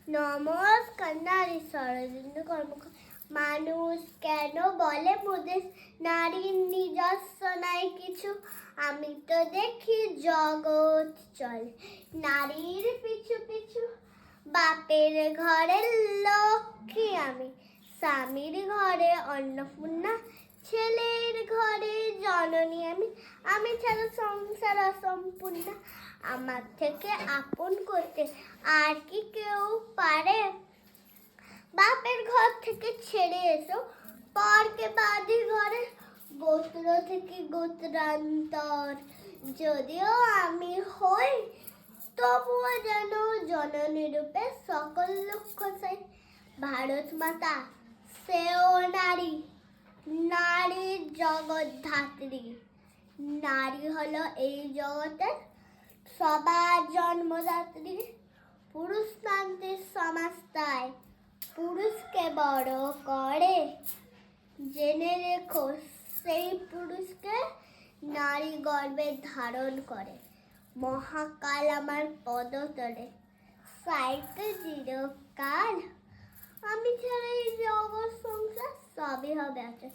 নমস্কার। নারী শরদিন্দু কর্মকার। মানুষ কেন বলে মোদের নারীর নিজস্ব নাই কিছু? আমি তো দেখি জগৎ চলে নারীর পিছু পিছু। বাপের ঘরের লক্ষ্মী আমি, স্বামীর ঘরে অন্নপূর্ণা, ছেলের ঘরে জননী আমি। আমি ছাড়া সংসার অসম্পূর্ণ। আমার থেকে আপন করতে আর কি কেউ পারে? বাপের ঘর থেকে ছেড়ে এসো পরকে বাঁধি ঘরে, গোত্র থেকে গোত্রান্তর যদিও আমি হই, তবুও যেন জননী রূপে সকল লক্ষ্য চাই। ভারত মাতা সেও নারী, নারীর জগৎ ধাত্রী। নারী হলো এই জগতের সবার জন্মদাত্রী। পুরুষতান্ত্রিক সমাজ তাই পুরুষকে বড় করে। জেনে রেখো সেই পুরুষকে নারী গর্ভে ধারণ করে। মহাকাল আমার পদতলে, সাইতে চিরকাল। আমি ছাড়া এই জগৎ সংসার সবই হবে আছে।